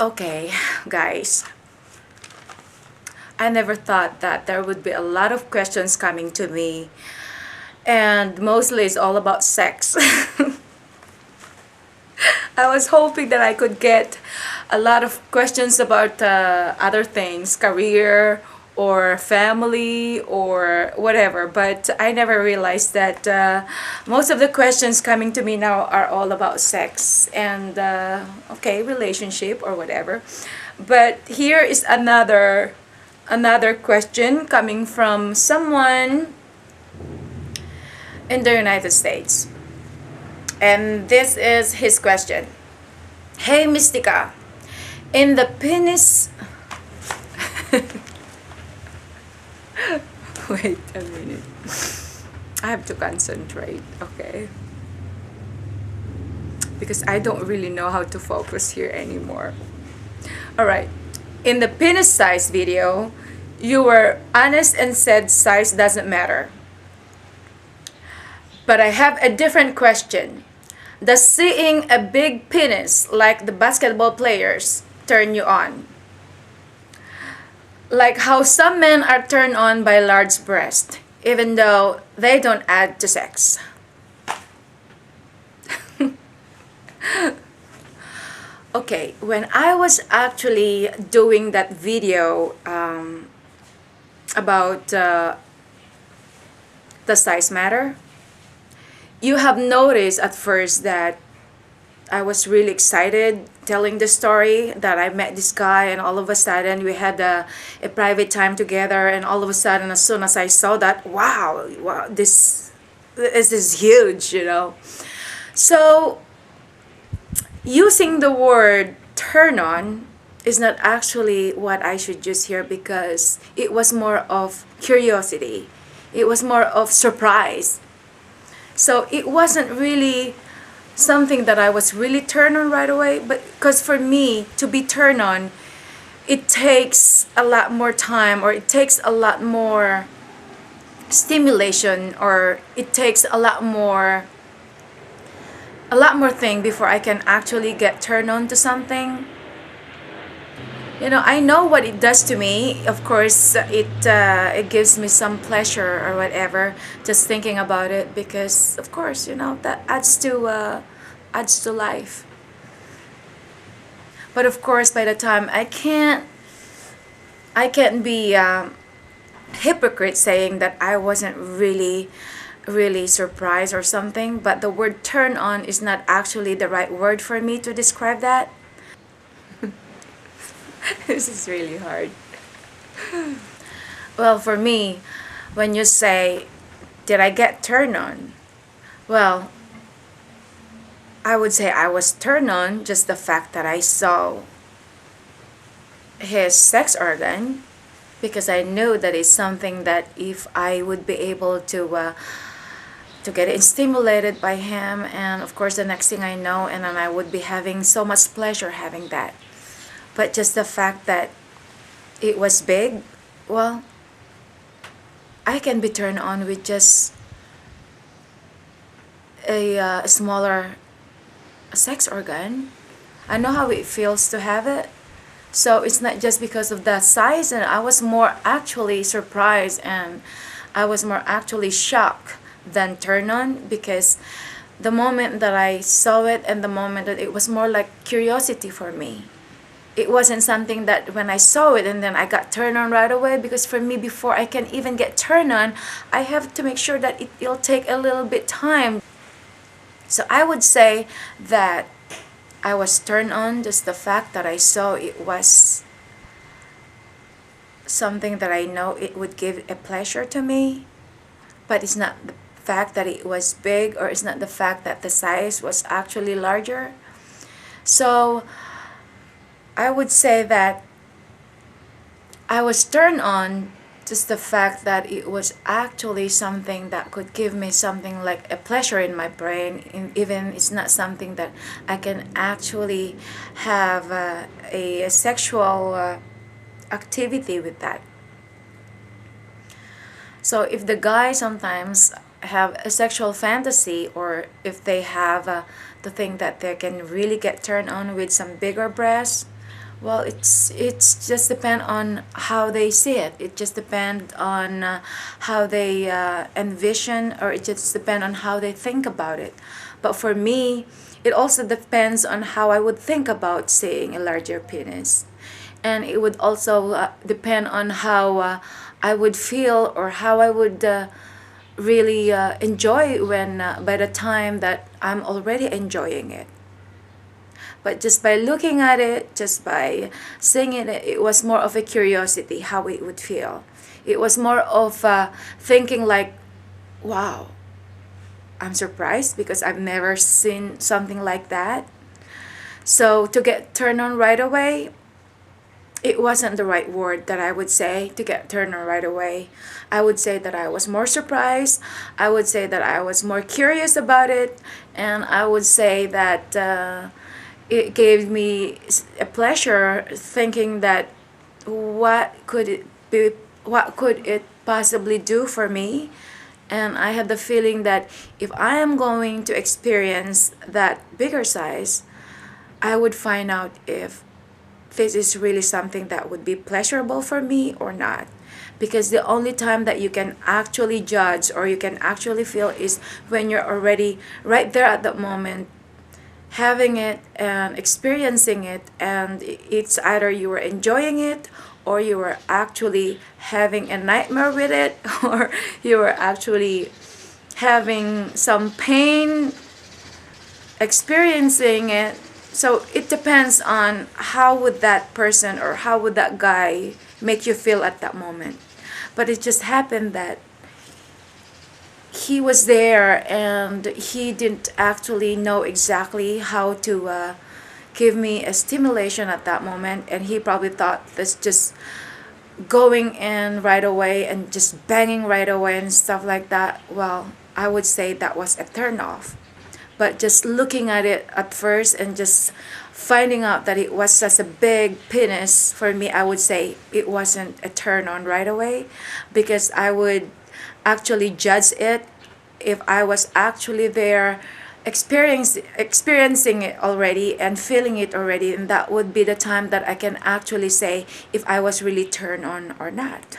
Okay, guys, I never thought that there would be a lot of questions coming to me, and mostly it's all about sex. I was hoping that I could get a lot of questions about other things, career or family or whatever, but I never realized that most of the questions coming to me now are all about sex and okay, relationship or whatever. But here is another question coming from someone in the United States. And this is his question. Hey Mystica, in the penis. Wait a minute. I have to concentrate, okay? Because I don't really know how to focus here anymore. Alright. In the penis size video, you were honest and said size doesn't matter. But I have a different question. Does seeing a big penis like the basketball players turn you on? Like how some men are turned on by large breasts, even though they don't add to sex. Okay, when I was actually doing that video about the size matter, you have noticed at first that I was really excited telling the story that I met this guy, and all of a sudden we had a private time together, and all of a sudden as soon as I saw that, wow, this is huge, you know. So using the word turn on is not actually what I should use here, because it was more of curiosity. It was more of surprise. So it wasn't really something that I was really turned on right away, but because for me to be turned on, it takes a lot more time, or it takes a lot more stimulation, or it takes a lot more thing before I can actually get turned on to something. You know, I know what it does to me. Of course, it gives me some pleasure or whatever just thinking about it, because of course, you know, that adds to life. But of course, by the time I can't be hypocrite saying that I wasn't really surprised or something. But the word turn on is not actually the right word for me to describe that. This is really hard. Well, for me, when you say, did I get turned on? Well, I would say I was turned on just the fact that I saw his sex organ, because I knew that it's something that if I would be able to get it stimulated by him, and of course the next thing I know, and then I would be having so much pleasure having that. But just the fact that it was big, well, I can be turned on with just a smaller sex organ. I know how it feels to have it. So it's not just because of the size, and I was more actually surprised, and I was more actually shocked than turned on, because the moment that I saw it and the moment that it was more like curiosity for me. It wasn't something that when I saw it and then I got turned on right away, because for me, before I can even get turned on, I have to make sure that it'll take a little bit time. So I would say that I was turned on just the fact that I saw it was something that I know it would give a pleasure to me, but it's not the fact that it was big, or it's not the fact that the size was actually larger. So I would say that I was turned on just the fact that it was actually something that could give me something like a pleasure in my brain, and even it's not something that I can actually have a sexual activity with that. So if the guy sometimes have a sexual fantasy, or if they have the thing that they can really get turned on with some bigger breasts, Well, it's just depend on how they see it. It just depend on how they envision, or it just depend on how they think about it. But for me, it also depends on how I would think about seeing a larger penis, and it would also depend on how I would feel, or how I would really enjoy when by the time that I'm already enjoying it. But just by looking at it, just by seeing it, it was more of a curiosity how it would feel. It was more of thinking like, wow, I'm surprised because I've never seen something like that. So to get turned on right away, it wasn't the right word that I would say to get turned on right away. I would say that I was more surprised. I would say that I was more curious about it. And I would say that it gave me a pleasure thinking that what could it be, what could it possibly do for me. And I had the feeling that if I am going to experience that bigger size, I would find out if this is really something that would be pleasurable for me or not. Because the only time that you can actually judge, or you can actually feel, is when you're already right there at that moment, having it and experiencing it, and it's either you were enjoying it, or you were actually having a nightmare with it, or you were actually having some pain experiencing it. So it depends on how would that person, or how would that guy make you feel at that moment. But it just happened that he was there, and he didn't actually know exactly how to give me a stimulation at that moment, and he probably thought this just going in right away and just banging right away and stuff like that. Well, I would say that was a turn off. But just looking at it at first, and just finding out that it was such a big penis, for me, I would say it wasn't a turn on right away, because I would actually judge it if I was actually there experiencing it already and feeling it already, and that would be the time that I can actually say if I was really turned on or not.